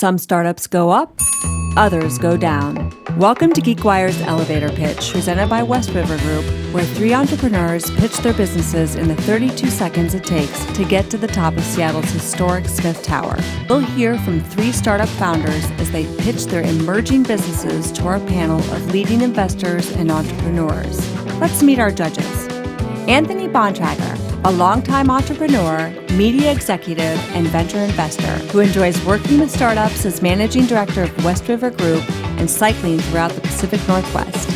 Some startups go up, others go down. Welcome to GeekWire's Elevator Pitch, presented by West River Group, where three entrepreneurs pitch their businesses in the 32 seconds it takes to get to the top of Seattle's historic Smith Tower. We'll hear from three startup founders as they pitch their emerging businesses to our panel of leading investors and entrepreneurs. Let's meet our judges. Anthony Bontrager, a longtime entrepreneur, media executive, and venture investor who enjoys working with startups as managing director of West River Group and cycling throughout the Pacific Northwest.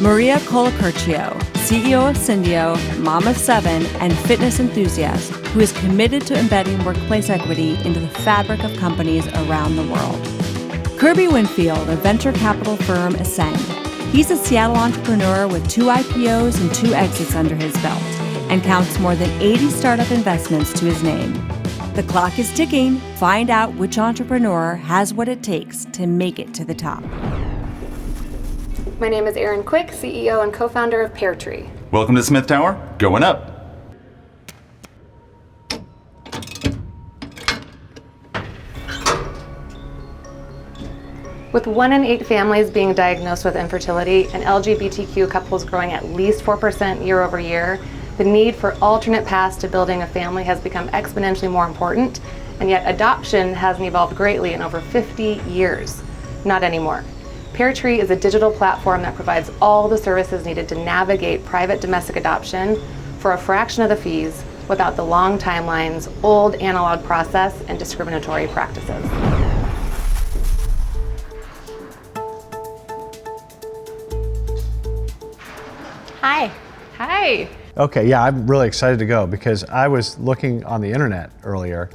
Maria Colacurcio, CEO of Syndio, mom of seven, and fitness enthusiast who is committed to embedding workplace equity into the fabric of companies around the world. Kirby Winfield of venture capital firm Ascend. He's a Seattle entrepreneur with 2 IPOs and 2 exits under his belt, and counts more than 80 startup investments to his name. The clock is ticking. Find out which entrepreneur has what it takes to make it to the top. My name is Erin Quick, CEO and co-founder of PairTree. Welcome to Smith Tower. Going up. With 1 in 8 families being diagnosed with infertility and LGBTQ couples growing at least 4% year over year, the need for alternate paths to building a family has become exponentially more important, and yet adoption hasn't evolved greatly in over 50 years. Not anymore. PairTree is a digital platform that provides all the services needed to navigate private domestic adoption for a fraction of the fees without the long timelines, old analog process, and discriminatory practices. Hi. Hi. Okay, yeah, I'm really excited to go because I was looking on the internet earlier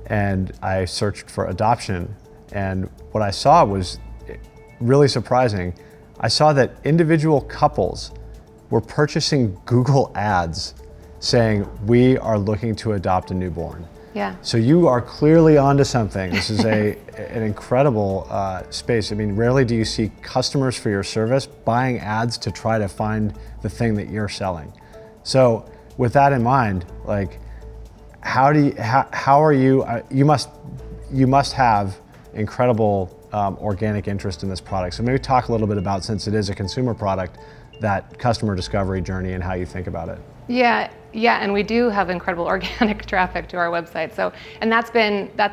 and I searched for adoption, and what I saw was really surprising. I saw that individual couples were purchasing Google ads saying, "We are looking to adopt a newborn." Yeah. So you are clearly onto something. This is an incredible space. I mean, rarely do you see customers for your service buying ads to try to find the thing that you're selling. So with that in mind, like, how are you, you must have incredible organic interest in this product. So maybe talk a little bit about, since it is a consumer product, that customer discovery journey and how you think about it. Yeah, and we do have incredible organic traffic to our website. So, and that's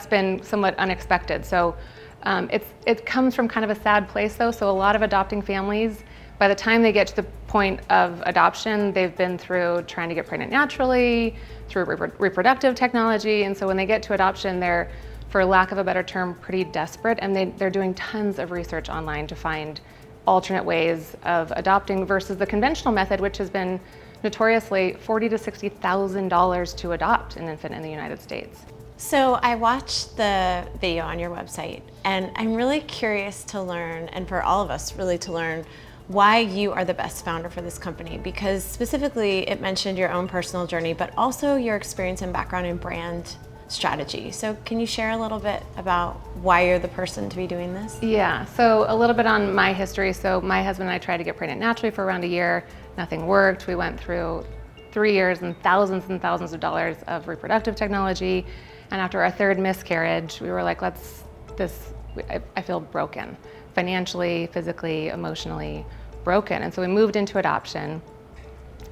been somewhat unexpected. So, it comes from kind of a sad place though. So a lot of adopting families, by the time they get to the point of adoption, they've been through trying to get pregnant naturally, through reproductive technology, and so when they get to adoption, they're, for lack of a better term, pretty desperate, and they're doing tons of research online to find alternate ways of adopting versus the conventional method, which has been notoriously $40,000 to $60,000 to adopt an infant in the United States. So I watched the video on your website, and I'm really curious to learn, and for all of us really to learn, why you are the best founder for this company, because specifically it mentioned your own personal journey, but also your experience and background in brand strategy. So can you share a little bit about why you're the person to be doing this? Yeah, so a little bit on my history. So my husband and I tried to get pregnant naturally for around a year. Nothing worked. We went through 3 years and thousands of dollars of reproductive technology. And after our 3rd miscarriage, we were like, I feel broken. Financially, physically, emotionally broken. And so we moved into adoption,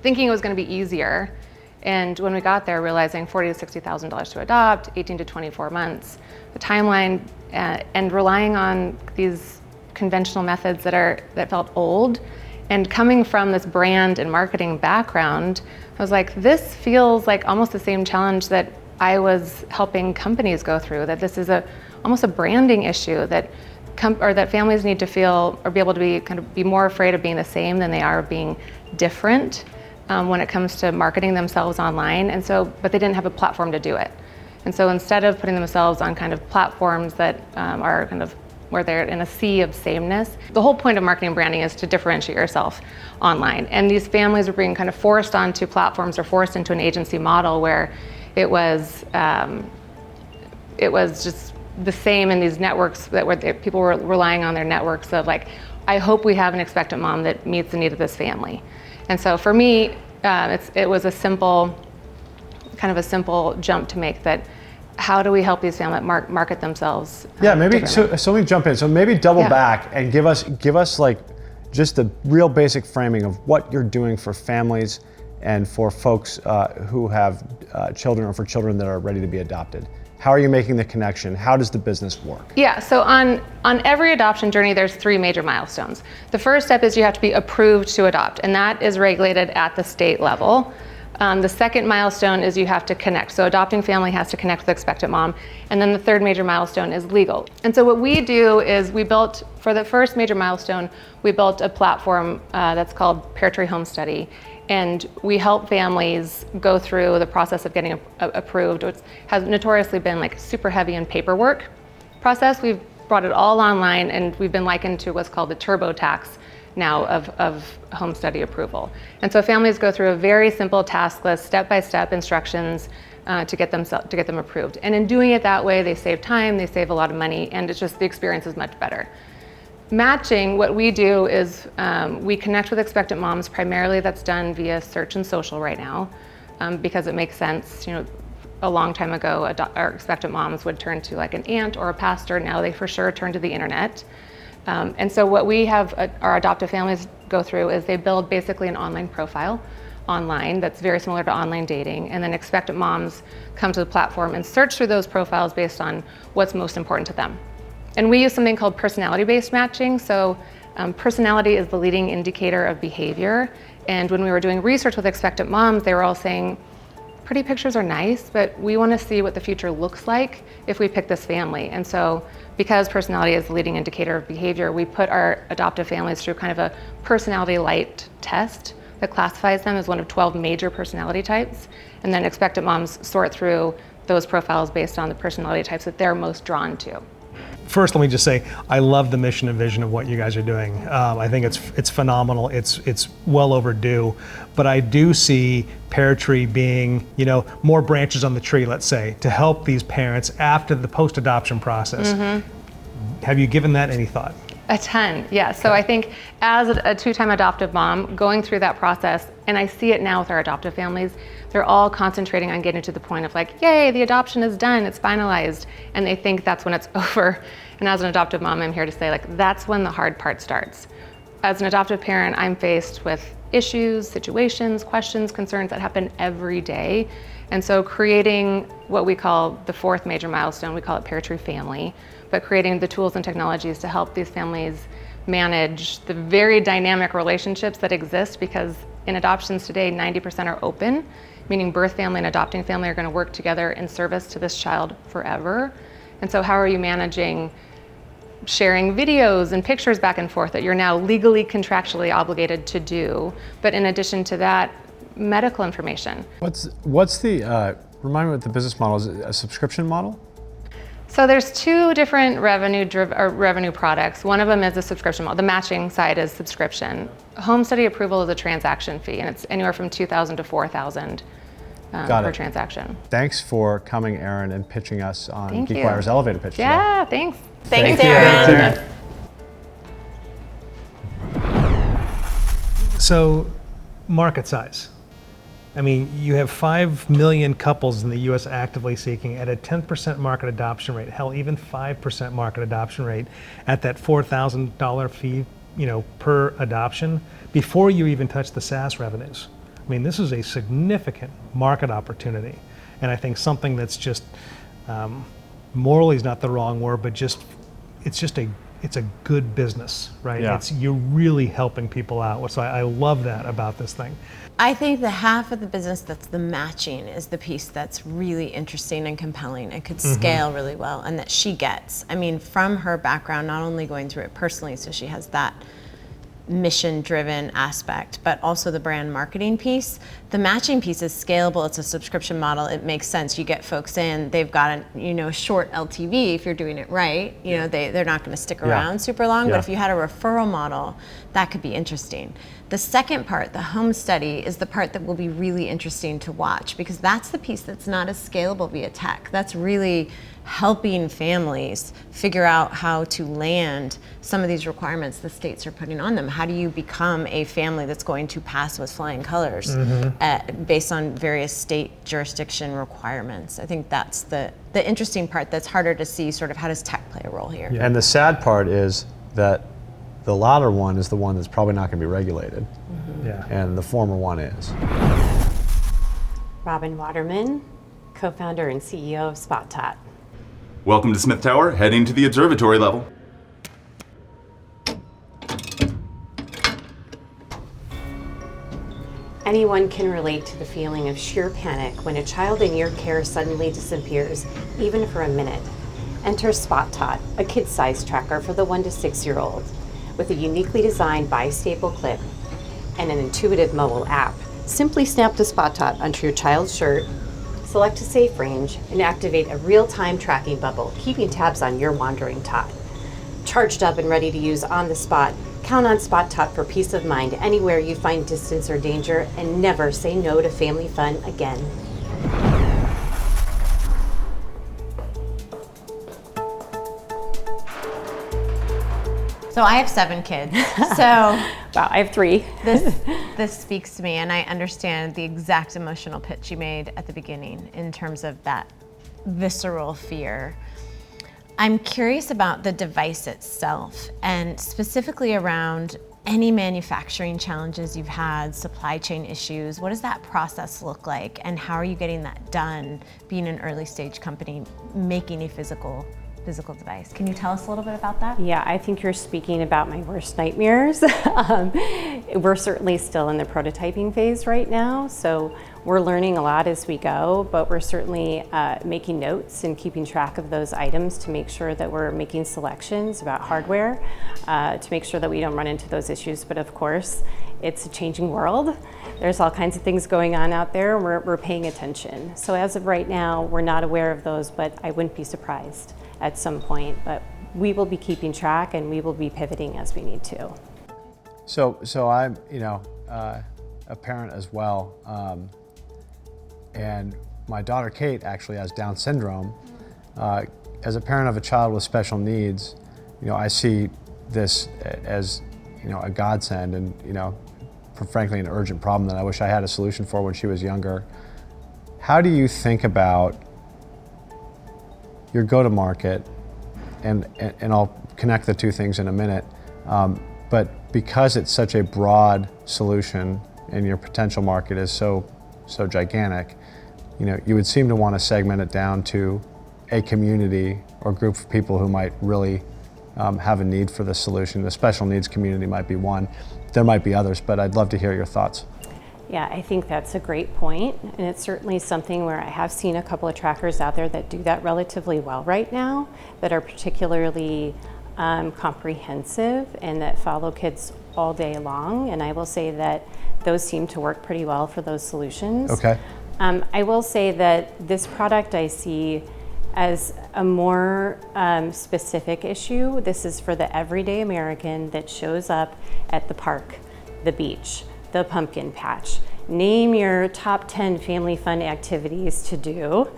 thinking it was going to be easier. And when we got there, realizing $40,000 to $60,000 to adopt, 18 to 24 months, the timeline, and relying on these conventional methods that felt old. And coming from this brand and marketing background, I was like, this feels like almost the same challenge that I was helping companies go through. That this is almost a branding issue that that families need to feel or be able to be more afraid of being the same than they are of being different when it comes to marketing themselves online. And so, but they didn't have a platform to do it. And so instead of putting themselves on kind of platforms that are kind of where they're in a sea of sameness, the whole point of marketing and branding is to differentiate yourself online. And these families were being kind of forced onto platforms or forced into an agency model where it was just the same in these networks that people were relying on their networks of like, I hope we have an expectant mom that meets the need of this family. And so for me, it was a simple jump to make that how do we help these families market themselves? Yeah, maybe, so let me jump in. So maybe double back and give us like just the real basic framing of what you're doing for families and for folks who have children, or for children that are ready to be adopted. How are you making the connection? How does the business work? Yeah, so on every adoption journey, there's 3 major milestones. The first step is you have to be approved to adopt, and that is regulated at the state level. The second milestone is you have to connect. So adopting family has to connect with expectant mom. And then the third major milestone is legal. And so what we do is for the first major milestone, we built a platform that's called PairTree Home Study. And we help families go through the process of getting approved, which has notoriously been like super heavy in paperwork process. We've brought it all online, and we've been likened to what's called the TurboTax now of home study approval. And so families go through a very simple task list, step-by-step instructions to get them approved. And in doing it that way, they save time, they save a lot of money, and it's just the experience is much better. Matching, what we do is we connect with expectant moms. Primarily that's done via search and social right now, because it makes sense. A long time ago, our expectant moms would turn to like an aunt or a pastor. Now they for sure turn to the internet. And so what we have our adoptive families go through is they build basically an online profile online that's very similar to online dating, and then expectant moms come to the platform and search through those profiles based on what's most important to them. And we use something called personality-based matching. So personality is the leading indicator of behavior. And when we were doing research with expectant moms, they were all saying, pretty pictures are nice, but we want to see what the future looks like if we pick this family. And so because personality is the leading indicator of behavior, we put our adoptive families through kind of a personality light test that classifies them as one of 12 major personality types. And then expectant moms sort through those profiles based on the personality types that they're most drawn to. First, let me just say, I love the mission and vision of what you guys are doing. I think it's phenomenal. It's well overdue. But I do see PairTree being, more branches on the tree, let's say, to help these parents after the post-adoption process. Mm-hmm. Have you given that any thought? A ton, yeah. So I think as a 2-time adoptive mom, going through that process, and I see it now with our adoptive families, they're all concentrating on getting to the point of like, yay, the adoption is done, it's finalized, and they think that's when it's over. And as an adoptive mom, I'm here to say like, that's when the hard part starts. As an adoptive parent, I'm faced with issues, situations, questions, concerns that happen every day. And so creating what we call the 4th major milestone, we call it PairTree Family, but creating the tools and technologies to help these families manage the very dynamic relationships that exist, because in adoptions today, 90% are open, meaning birth family and adopting family are going to work together in service to this child forever. And so how are you managing sharing videos and pictures back and forth that you're now legally, contractually obligated to do, but in addition to that, medical information. What's the, remind me what the business model is, a subscription model? So there's 2 different revenue products. One of them is a subscription model. The matching side is subscription. Home study approval is a transaction fee, and it's anywhere from $2,000 to $4,000 per transaction. Thanks for coming, Erin, and pitching us on GeekWire's elevator pitch today. Yeah, thanks. Thanks, Erin. So, market size. I mean, you have 5 million couples in the US actively seeking at a 10% market adoption rate, hell, even 5% market adoption rate at that $4,000 fee, per adoption, before you even touch the SaaS revenues. I mean, this is a significant market opportunity. And I think something that's just, morally is not the wrong word, but it's a good business, right? Yeah. You're really helping people out. So I love that about this thing. I think the half of the business that's the matching is the piece that's really interesting and compelling and could scale really well, and that she gets. I mean, from her background, not only going through it personally, so she has that mission-driven aspect, but also the brand marketing piece. The matching piece is scalable. It's a subscription model. It makes sense. You get folks in. They've got a short LTV if you're doing it right. They're not going to stick around super long. But if you had a referral model, that could be interesting. The second part, the home study, is the part that will be really interesting to watch, because that's the piece that's not as scalable via tech. That's really helping families figure out how to land some of these requirements the states are putting on them. How do you become a family that's going to pass with flying colors based on various state jurisdiction requirements? I think that's the interesting part that's harder to see, sort of how does tech play a role here? And the sad part is that the latter one is the one that's probably not going to be regulated, and the former one is. Robin Waterman, co-founder and CEO of Spot Tot. Welcome to Smith Tower, heading to the observatory level. Anyone can relate to the feeling of sheer panic when a child in your care suddenly disappears, even for a minute. Enter Spot Tot, a kid-sized tracker for the 1 to 6-year-old, with a uniquely designed bi-staple clip and an intuitive mobile app. Simply snap the Spot Tot onto your child's shirt, select a safe range, and activate a real-time tracking bubble, keeping tabs on your wandering tot. Charged up and ready to use on the spot, count on Spot Tot for peace of mind anywhere you find distance or danger, and never say no to family fun again. So I have 7 kids. So Wow, I have 3. this speaks to me, and I understand the exact emotional pitch you made at the beginning in terms of that visceral fear. I'm curious about the device itself, and specifically around any manufacturing challenges you've had, supply chain issues. What does that process look like, and how are you getting that done, being an early stage company making a physical device? Can you tell us a little bit about that? Yeah, I think you're speaking about my worst nightmares. We're certainly still in the prototyping phase right now, so we're learning a lot as we go, but we're certainly making notes and keeping track of those items to make sure that we're making selections about hardware to make sure that we don't run into those issues. But of course, it's a changing world. There's all kinds of things going on out there. We're paying attention. So as of right now, we're not aware of those, but I wouldn't be surprised at some point. But we will be keeping track, and we will be pivoting as we need to. So I'm, a parent as well, and my daughter Kate actually has Down syndrome. As a parent of a child with special needs, I see this as, a godsend, and frankly an urgent problem that I wish I had a solution for when she was younger. How do you think about your go-to-market, and I'll connect the two things in a minute, but because it's such a broad solution and your potential market is so gigantic, you would seem to want to segment it down to a community or group of people who might really have a need for the solution. The special needs community might be one. There might be others, but I'd love to hear your thoughts. Yeah, I think that's a great point, and it's certainly something where I have seen a couple of trackers out there that do that relatively well right now, that are particularly comprehensive and that follow kids all day long, and I will say that those seem to work pretty well for those solutions. Okay. I will say that this product I see as a more specific issue. This is for the everyday American that shows up at the park, the beach, the pumpkin patch. Name your top 10 family fun activities to do.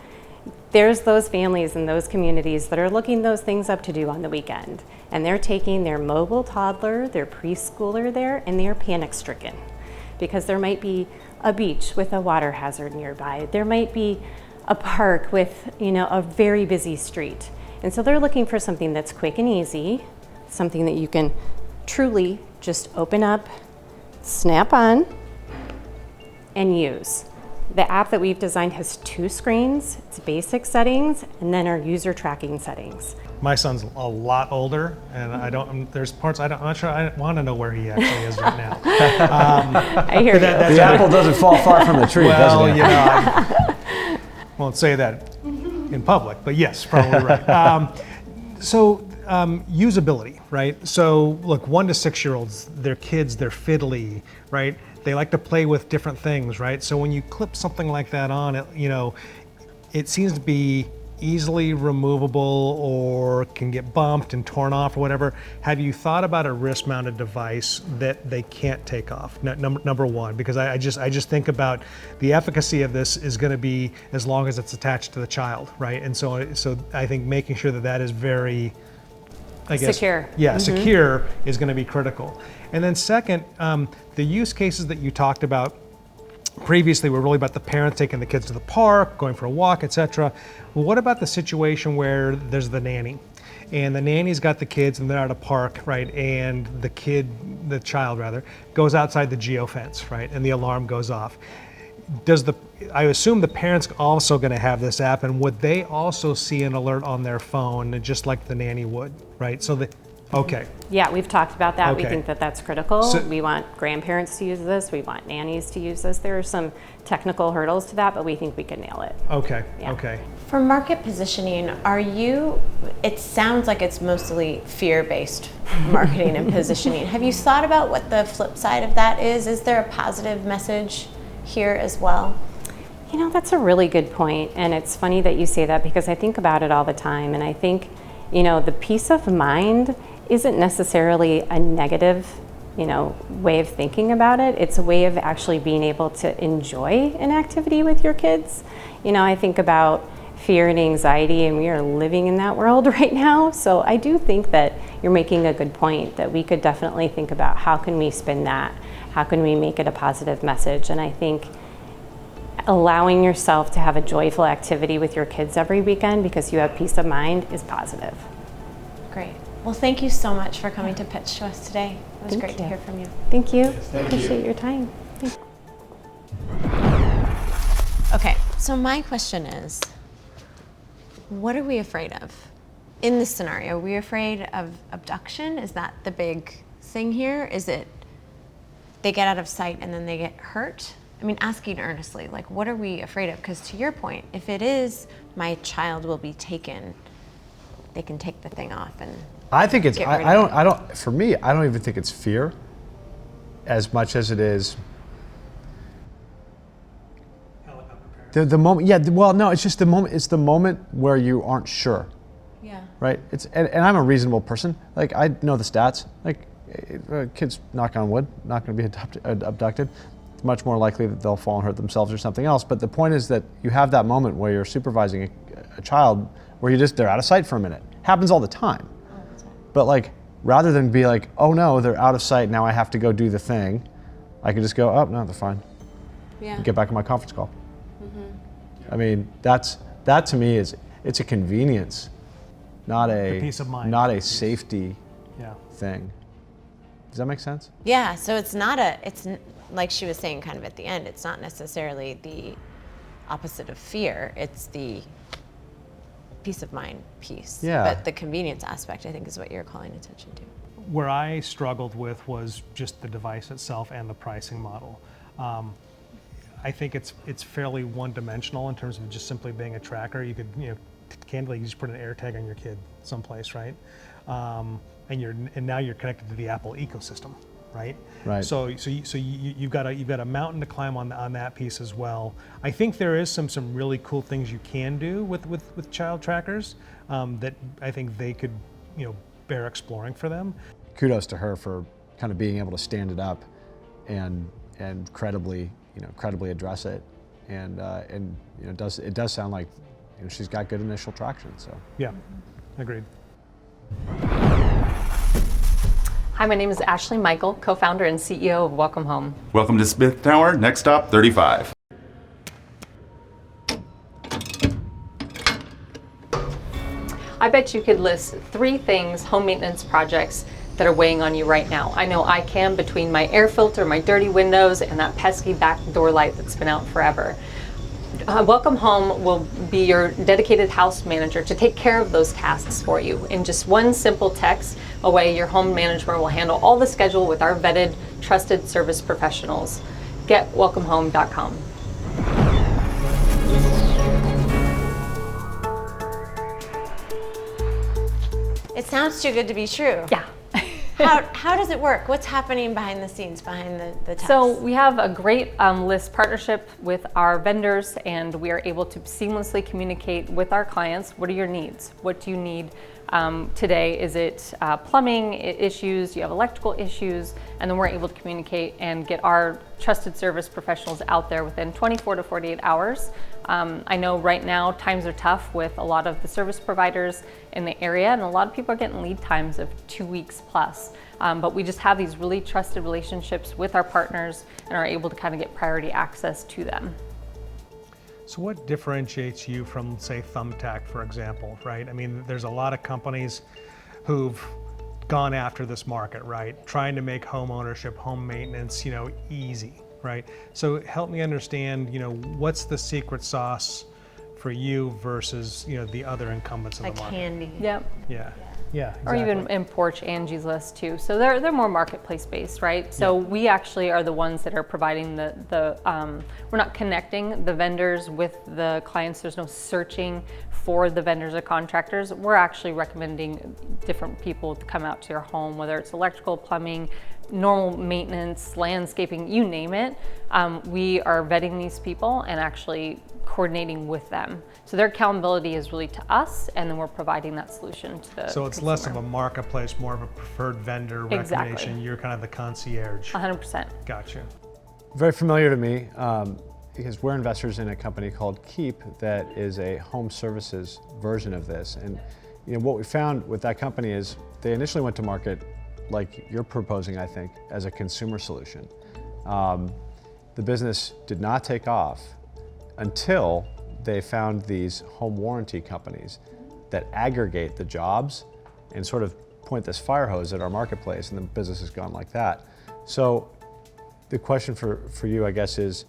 There's those families in those communities that are looking those things up to do on the weekend. And they're taking their mobile toddler, their preschooler there, and they're panic stricken. Because there might be a beach with a water hazard nearby. There might be a park with, a very busy street. And so they're looking for something that's quick and easy, something that you can truly just open up, snap on, and use. The app that we've designed has 2 screens. It's basic settings, and then our user tracking settings. My son's a lot older, and there's parts I'm not sure I want to know where he actually is right now. I hear you. The apple doesn't fall far from the tree, does it? I won't say that in public, but yes, probably right. Usability, right? So look, 1 to 6-year-olds, they're kids, they're fiddly, right? They like to play with different things, right? So when you clip something like that on, it seems to be easily removable or can get bumped and torn off or whatever, have you thought about a wrist-mounted device that they can't take off? Number one, because I just think about the efficacy of this is going to be as long as it's attached to the child, right? And so I think making sure that is very, I guess, secure. Yeah, secure is going to be critical. And then second, the use cases that you talked about previously were really about the parents taking the kids to the park, going for a walk, etc. Well, what about the situation where there's the nanny? And the nanny's got the kids and they're at a park, right? And the child rather, goes outside the geofence, right? And the alarm goes off. I assume the parent's also going to have this app, and would they also see an alert on their phone just like the nanny would, right? Okay. Yeah, we've talked about that. Okay. We think that that's critical. So- We want grandparents to use this. We want nannies to use this. There are some technical hurdles to that, but we think we can nail it. Okay, Yeah. okay. For market positioning, it sounds like it's mostly fear-based marketing and positioning. Have you thought about what the flip side of that is? Is there a positive message here as well? You know, that's a really good point. And it's funny that you say that because I think about it all the time. And I think, the peace of mind isn't necessarily a negative, way of thinking about it. It's a way of actually being able to enjoy an activity with your kids. I think about fear and anxiety, and we are living in that world right now. So I do think that you're making a good point that we could definitely think about how can we spin that? How can we make it a positive message? And I think allowing yourself to have a joyful activity with your kids every weekend because you have peace of mind is positive. Great. Well, thank you so much for coming to pitch to us today. It was Thank great to you. hear from you. Thank you. Appreciate your time. Okay, so my question is, what are we afraid of? In this scenario, are we afraid of abduction? Is that the big thing here? Is it they get out of sight and then they get hurt? I mean, asking earnestly, like, what are we afraid of? Because to your point, if it is my child will be taken, they can take the thing off and I think it's, get rid of it. for me, I don't even think it's fear as much as it is the moment. Yeah, well, no, it's just the moment. It's the moment where you aren't sure. Yeah. Right? And I'm a reasonable person. Like, I know the stats. Like, kids, knock on wood, not going to be abducted. It's much more likely that they'll fall and hurt themselves or something else. But the point is that you have that moment where you're supervising a child where they're out of sight for a minute. Happens all the time. But like, rather than be like, oh no, they're out of sight, now I have to go do the thing, I can just go, oh no, they're fine. Yeah. Get back on my conference call. I mean, that to me it's a convenience, not a peace of mind. not a safety Yeah. thing. Does that make sense? Yeah, so it's like she was saying kind of at the end, it's not necessarily the opposite of fear, it's the peace of mind piece. Yeah. But the convenience aspect, I think, is what you're calling attention to. Where I struggled with was just the device itself and the pricing model. I think it's fairly one-dimensional in terms of just simply being a tracker. You could, candidly, you just put an AirTag on your kid someplace, right? And now you're connected to the Apple ecosystem, right? Right. So you've got a mountain to climb on that piece as well. I think there is some really cool things you can do with child trackers that I think they could bear exploring for them. Kudos to her for kind of being able to stand it up and credibly address it, and it does sound like she's got good initial traction. So Yeah, agreed. Hi, my name is Ashley Michael, co-founder and CEO of Welcome Home. Welcome to Smith Tower. Next stop, 35. I bet you could list 3 things, home maintenance projects, that are weighing on you right now. I know I can, between my air filter, my dirty windows, and that pesky back door light that's been out forever. Welcome Home will be your dedicated house manager to take care of those tasks for you. In just one simple text away, your home manager will handle all the schedule with our vetted, trusted service professionals. Get welcomehome.com. It sounds too good to be true. Yeah. How does it work? What's happening behind the scenes, behind the text? So we have a great list partnership with our vendors, and we are able to seamlessly communicate with our clients. What are your needs? What do you need today? Is it plumbing issues? Do you have electrical issues? And then we're able to communicate and get our trusted service professionals out there within 24 to 48 hours. I know right now times are tough with a lot of the service providers in the area, and a lot of people are getting lead times of 2 weeks plus. But we just have these really trusted relationships with our partners and are able to kind of get priority access to them. So what differentiates you from, say, Thumbtack, for example, right? I mean, there's a lot of companies who've gone after this market, right? Trying to make home ownership, home maintenance, easy, right? So help me understand, what's the secret sauce for you versus, the other incumbents in the market? Like handy. Yep. Yeah. Yeah, exactly. Or even in Porch, Angie's List too. So they're more marketplace based, right? So we actually are the ones that are providing we're not connecting the vendors with the clients. There's no searching for the vendors or contractors. We're actually recommending different people to come out to your home, whether it's electrical, plumbing, normal maintenance, landscaping, you name it. We are vetting these people and actually coordinating with them. So their accountability is really to us, and then we're providing that solution to the So it's consumer. less of a marketplace, more of a preferred vendor Exactly. recommendation. You're kind of the concierge. 100%. Gotcha. Very familiar to me because we're investors in a company called Keep that is a home services version of this. And what we found with that company is they initially went to market like you're proposing, I think, as a consumer solution. The business did not take off until they found these home warranty companies that aggregate the jobs and sort of point this fire hose at our marketplace, and the business has gone like that. So the question for you, I guess, is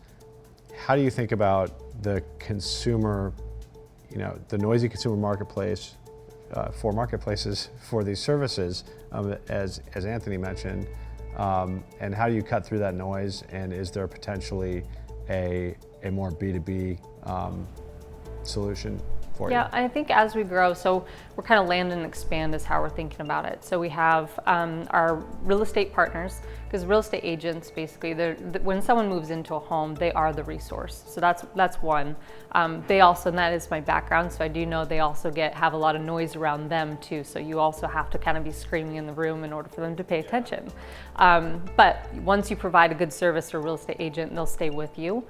how do you think about the consumer, the noisy consumer marketplace for marketplaces for these services, as Anthony mentioned, and how do you cut through that noise, and is there potentially a more B2B solution for you? Yeah, I think as we grow, so we're kind of land and expand is how we're thinking about it. So we have our real estate partners, because real estate agents, basically, when someone moves into a home, they are the resource. So that's one. They also, and that is my background, so I do know they also have a lot of noise around them too. So you also have to kind of be screaming in the room in order for them to pay attention. But once you provide a good service to a real estate agent, they'll stay with you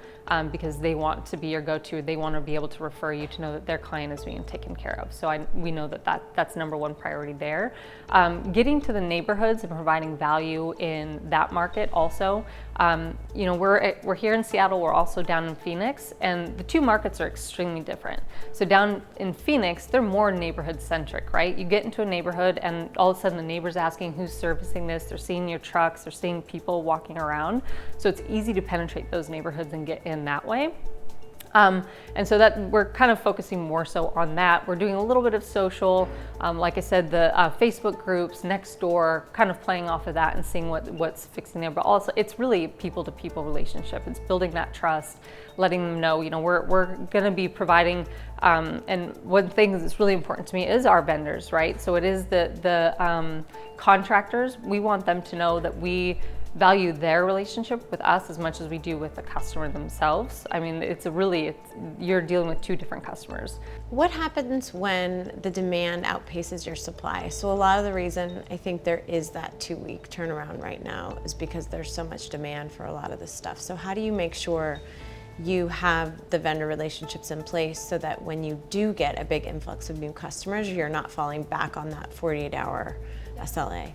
because they want to be your go-to. They want to be able to refer you to know that their client is being taken care of. So we know that's number one priority there. Getting to the neighborhoods and providing value in that market also. We're here in Seattle, we're also down in Phoenix, and the two markets are extremely different. So down in Phoenix, they're more neighborhood centric, right? You get into a neighborhood and all of a sudden the neighbor's asking who's servicing this, they're seeing your trucks, they're seeing people walking around. So it's easy to penetrate those neighborhoods and get in that way. And so that we're kind of focusing more so on that. We're doing a little bit of social, like I said, the Facebook groups, Nextdoor, kind of playing off of that and seeing what's fixing there. But also, it's really people-to-people relationship. It's building that trust, letting them know, we're going to be providing. And one thing that's really important to me is our vendors, right? So it is the contractors. We want them to know that we value their relationship with us as much as we do with the customer themselves. I mean, you're dealing with two different customers. What happens when the demand outpaces your supply? So a lot of the reason I think there is that 2-week turnaround right now is because there's so much demand for a lot of this stuff. So how do you make sure you have the vendor relationships in place so that when you do get a big influx of new customers, you're not falling back on that 48-hour SLA?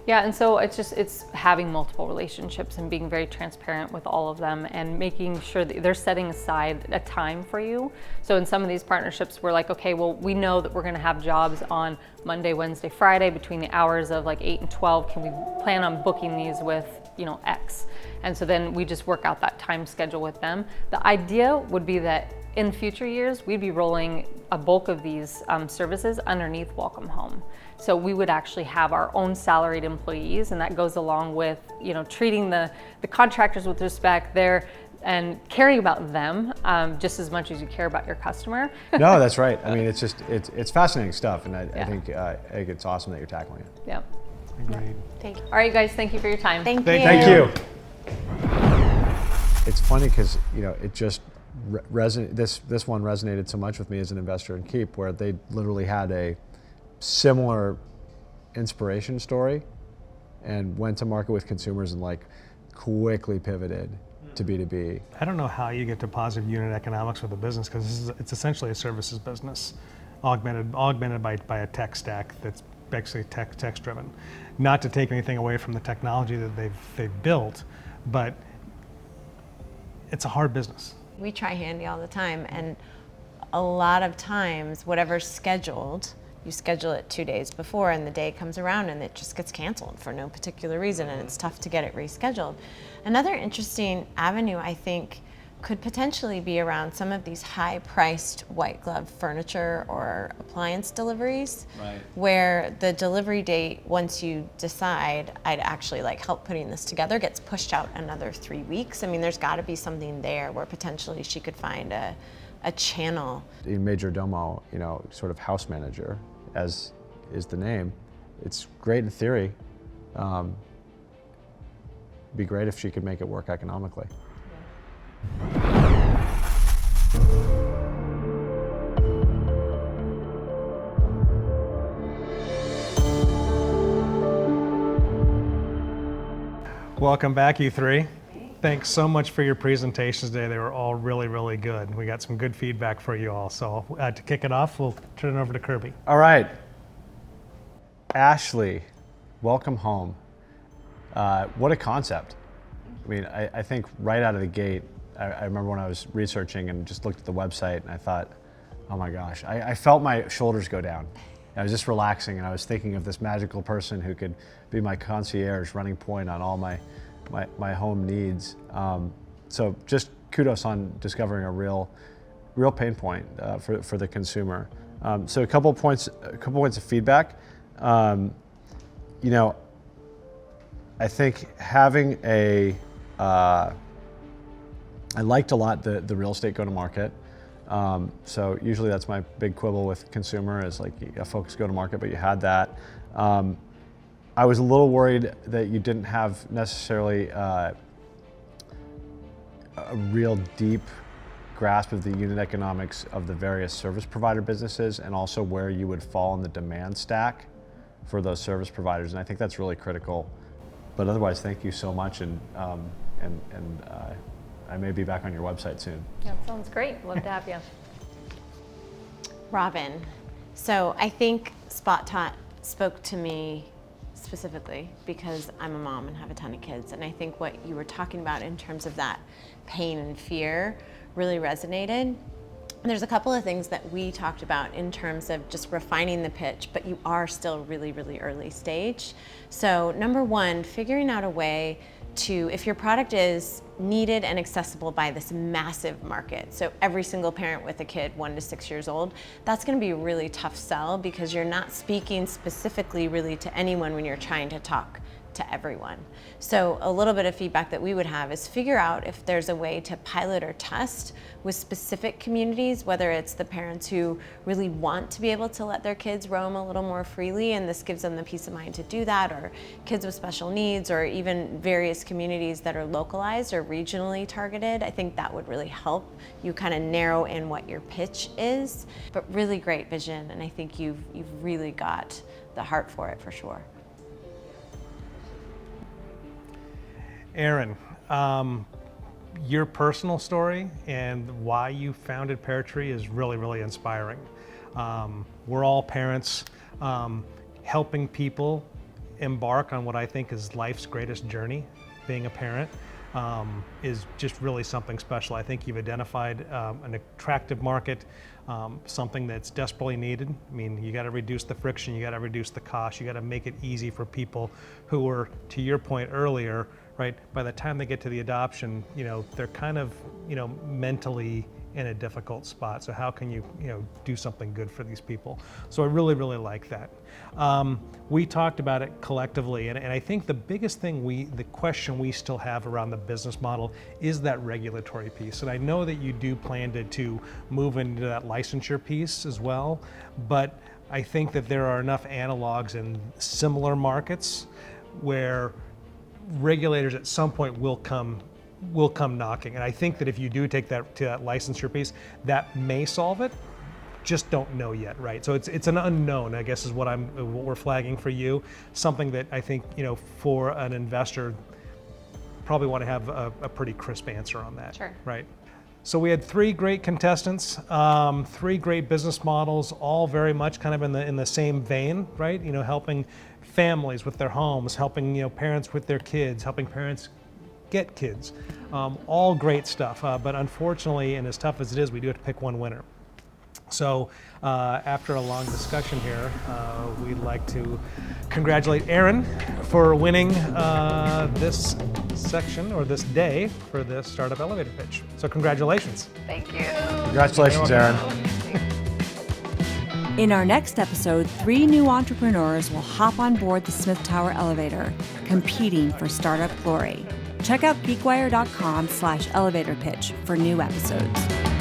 Yeah, and so it's having multiple relationships and being very transparent with all of them and making sure that they're setting aside a time for you. So in some of these partnerships, we're like, okay, well, we know that we're going to have jobs on Monday, Wednesday, Friday between the hours of like 8 and 12. Can we plan on booking these with, X? And so then we just work out that time schedule with them. The idea would be that in future years, we'd be rolling a bulk of these services underneath Welcome Home. So we would actually have our own salaried employees, and that goes along with, treating the contractors with respect and caring about them just as much as you care about your customer. No, that's right. I mean, it's fascinating stuff, and I think it's awesome that you're tackling it. Yeah. Great. Thank you. All right, you guys, thank you for your time. Thank you. Thank you. It's funny because it just this one resonated so much with me as an investor in Keep, where they literally had a similar inspiration story and went to market with consumers and like quickly pivoted to B2B. I don't know how you get to positive unit economics with a business, because it's essentially a services business, augmented by a tech stack that's basically text driven. Not to take anything away from the technology that they've built, but it's a hard business. We try Handy all the time, and a lot of times whatever's scheduled, you schedule it 2 days before and the day comes around and it just gets canceled for no particular reason, and it's tough to get it rescheduled. Another interesting avenue, I think, could potentially be around some of these high-priced white glove furniture or appliance deliveries, where the delivery date, once you decide I'd actually like help putting this together, gets pushed out another 3 weeks. I mean, there's got to be something there where potentially she could find a channel. In Major Domo, sort of house manager, as is the name, it's great in theory. Be great if she could make it work economically. Welcome back, you three. Thanks so much for your presentations today. They were all really, really good. We got some good feedback for you all. So to kick it off, we'll turn it over to Kirby. All right. Ashley, welcome home. What a concept. I mean, I think right out of the gate, I remember when I was researching and just looked at the website and I thought, oh my gosh, I felt my shoulders go down. I was just relaxing and I was thinking of this magical person who could be my concierge, running point on all my home needs. So just kudos on discovering a real pain point for the consumer. So a couple points of feedback. I think having I liked a lot the real estate go-to-market. So usually that's my big quibble with consumer is like a focused go-to-market, but you had that. I was a little worried that you didn't have necessarily a real deep grasp of the unit economics of the various service provider businesses and also where you would fall in the demand stack for those service providers. And I think that's really critical. But otherwise, thank you so much. And I may be back on your website soon. Yeah, sounds great. Love to have you. Robin, so I think Spot Tot spoke to me specifically because I'm a mom and have a ton of kids, and I think what you were talking about in terms of that pain and fear really resonated. There's a couple of things that we talked about in terms of just refining the pitch, but you are still really, really early stage. So number one, figuring out a way to, if your product is needed and accessible by this massive market, so every single parent with a kid 1 to 6 years old, that's going to be a really tough sell because you're not speaking specifically really to anyone when you're trying to talk to everyone. So a little bit of feedback that we would have is figure out if there's a way to pilot or test with specific communities, whether it's the parents who really want to be able to let their kids roam a little more freely and this gives them the peace of mind to do that, or kids with special needs, or even various communities that are localized or regionally targeted. I think that would really help you kind of narrow in what your pitch is. But really great vision, and I think you've really got the heart for it for sure. Erin, your personal story and why you founded PairTree is really, really inspiring. We're all parents. Helping people embark on what I think is life's greatest journey, being a parent, is just really something special. I think you've identified an attractive market, something that's desperately needed. I mean, you got to reduce the friction, you got to reduce the cost, you got to make it easy for people who are, to your point earlier, right, by the time they get to the adoption, they're kind of, mentally in a difficult spot. So how can you, do something good for these people? So I really, really like that. We talked about it collectively, and I think the biggest thing the question we still have around the business model is that regulatory piece. And I know that you do plan to move into that licensure piece as well, but I think that there are enough analogs in similar markets where regulators at some point will come knocking. And I think that if you do take that to that licensure piece, that may solve it. Just don't know yet, right? So it's an unknown, I guess, is what we're flagging for you. Something that I think, for an investor, probably want to have a pretty crisp answer on that. Sure. Right. So we had 3 great contestants, 3 great business models, all very much kind of in the same vein, right? Helping families with their homes, helping parents with their kids, helping parents get kids. All great stuff. But unfortunately, and as tough as it is, we do have to pick one winner. So after a long discussion here, we'd like to congratulate Erin for winning this section or this day for this startup elevator pitch. So congratulations. Thank you. Congratulations, Erin. In our next episode, 3 new entrepreneurs will hop on board the Smith Tower elevator, competing for startup glory. Check out geekwire.com/elevator pitch for new episodes.